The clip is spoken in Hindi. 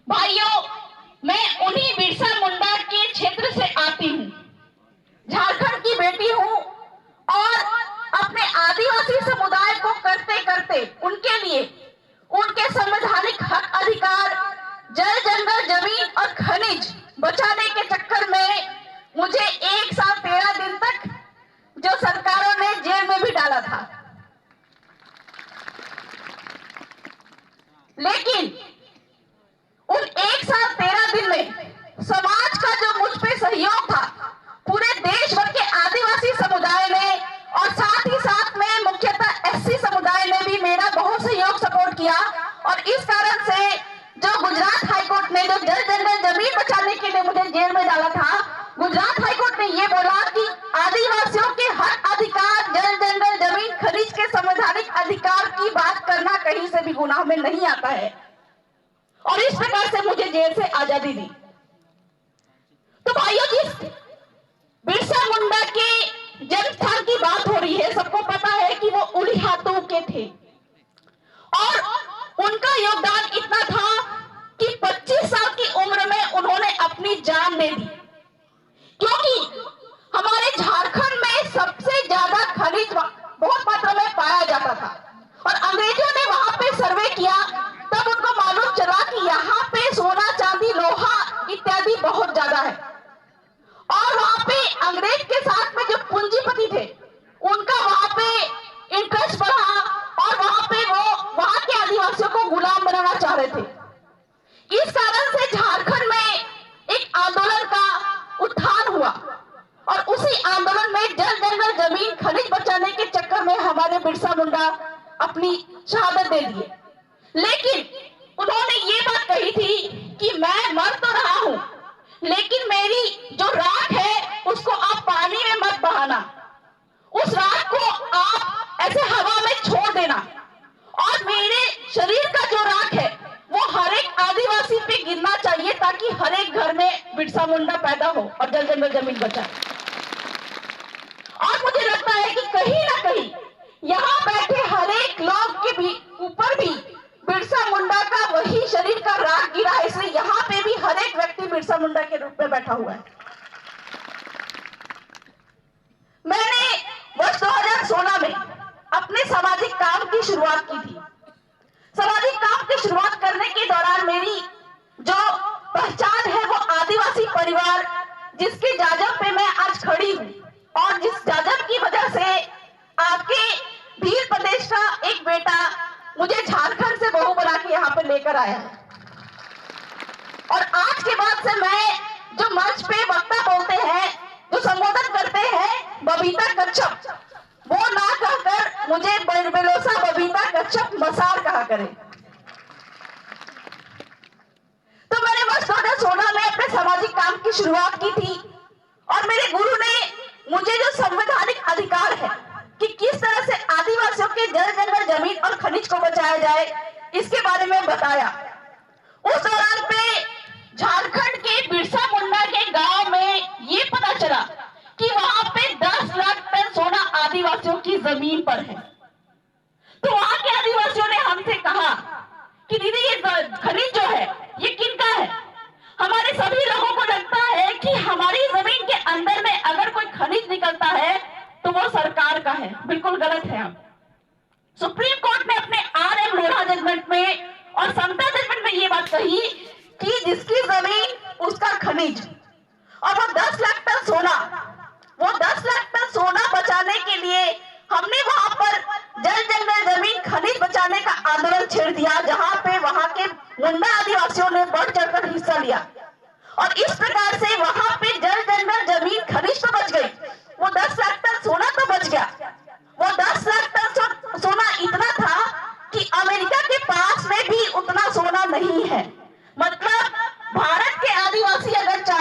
भाइयों, मैं उन्हीं बिरसा मुंडा के क्षेत्र से आती हूँ, झारखंड की बेटी हूँ और अपने आदिवासी समुदाय को करते करते उनके लिए उनके संवैधानिक हक अधिकार, जल जंगल जमीन और खनिज बचाने के चक्कर में मुझे 1 साल 13 दिन तक जो सरकारों ने जेल में भी डाला था। लेकिन उन 1 साल 13 दिन में समाज का जो मुझ पे सहयोग था, पूरे देश भर के आदिवासी समुदाय ने और साथ ही साथ में मुख्यतः एससी समुदाय ने भी मेरा बहुत सहयोग सपोर्ट किया। और इस कारण से जो गुजरात हाईकोर्ट ने जो जल जंगल जमीन बचाने के लिए मुझे जेल में डाला था, गुजरात हाईकोर्ट ने यह बोला कि आदिवासियों के हक अधिकार, जल जंगल जमीन खनिज के संवैधानिक अधिकार की बात करना कहीं से भी गुनाह में नहीं आता है और इस प्रकार से मुझे जेल से आजादी दी। तो भाइयों, जिस बिरसा मुंडा के जन्म स्थान की बात हो रही है, सबको पता है कि वो उलिहातू के थे और उनका योगदान इतना था कि 25 साल की उम्र में उन्होंने अपनी जान दे दी, क्योंकि हमारे झारखंड में सबसे ज्यादा खनिज बहुत मात्रा में पाया जाता था और अंग्रेजों ने वहां पे सर्वे किया, तब उनको मालूम चला कि यहाँ पे सोना चांदी लोहा इत्यादि बहुत ज्यादा है और वहां पे अंग्रेज के साथ में जो पूंजीपति थे उनका वहां पे इंटरेस्ट बढ़ा और वहां पे वो वहां के आदिवासियों को गुलाम बनाना चाह रहे थे। इस कारण से झारखंड में एक आंदोलन का उत्थान हुआ और उसी आंदोलन में जल जंगल जमीन खनिज बचाने के चक्कर में हमारे बिरसा मुंडा अपनी शहादत दे दिए। लेकिन उन्होंने ये बात कही थी कि मैं मर तो रहा हूं, लेकिन मेरी जो राख है उसको आप पानी में मत बहाना, उस राख को आप ऐसे हवा में छोड़ देना और मेरे शरीर का जो राख है वो हर एक आदिवासी पे गिरना चाहिए ताकि हर एक घर में बिरसा मुंडा पैदा हो और जल जंगल जमीन बचाए। और मुझे लगता है कि कहीं ना कहीं यहाँ बैठे हर एक लोग के भी ऊपर भी बिरसा मुंडा का वही शरीर का राख गिरा है, इसलिए यहाँ पे भी हर एक व्यक्ति बिरसा मुंडा के रूप में बैठा हुआ है। मैंने वर्ष 2016 में अपने सामाजिक काम की शुरुआत की थी। सामाजिक काम की शुरुआत करने के दौरान मेरी जो पहचान है वो आदिवासी परिवार, जिसके जाजब पे मैं आज खड़ी हूँ और जिस जाजब की वजह से आपके भील प्रदेश का एक बेटा मुझे झारखंड से बहू बना के यहाँ पे लेकर आया है। और आज के बाद से मैं जो मंच पे वक्ता बोलते हैं, जो संबोधन करते हैं बबीता कच्छप, वो ना कहकर मुझे बेलोसा बबीता कच्छप मसार कहा करें। तो मैंने वर्ष 2016 में अपने सामाजिक काम की शुरुआत की थी और मेरे गुरु ने मुझे जो संवैधानिक अधिकार है कि किस तरह से आदिवासियों के जल जंगल जमीन और खनिज को बचाया जाए, इसके बारे में बताया। उस दौरान पे झारखंड के बिरसा मुंडा के गांव में ये पता चला कि वहां पे 10 लाख टन सोना आदिवासियों की जमीन पर है। तो वहां के आदिवासियों ने हमसे कहा कि दीदी ये खनिज जो है ये किनका है? हमारे सभी लोगों को लगता है कि हमारी जमीन के अंदर में अगर कोई खनिज निकलता है तो वो सरकार का है। बिल्कुल गलत है। हम सुप्रीम कोर्ट ने अपने RM लोढ़ा जजमेंट में और समता जजमेंट में ये बात कही कि जिसकी जमीन उसका खनिज, और वो 10 लाख टन सोना, वो 10 लाख टन सोना बचाने के लिए हमने वहां पर जल जंगल जमीन खनिज बचाने का आंदोलन छेड़ दिया, जहां पे वहां के मुंडा आदिवासियों ने बढ़ चढ़कर हिस्सा लिया और इस प्रकार से वहां पे जल जंगल जमीन खनिज तो बच गई,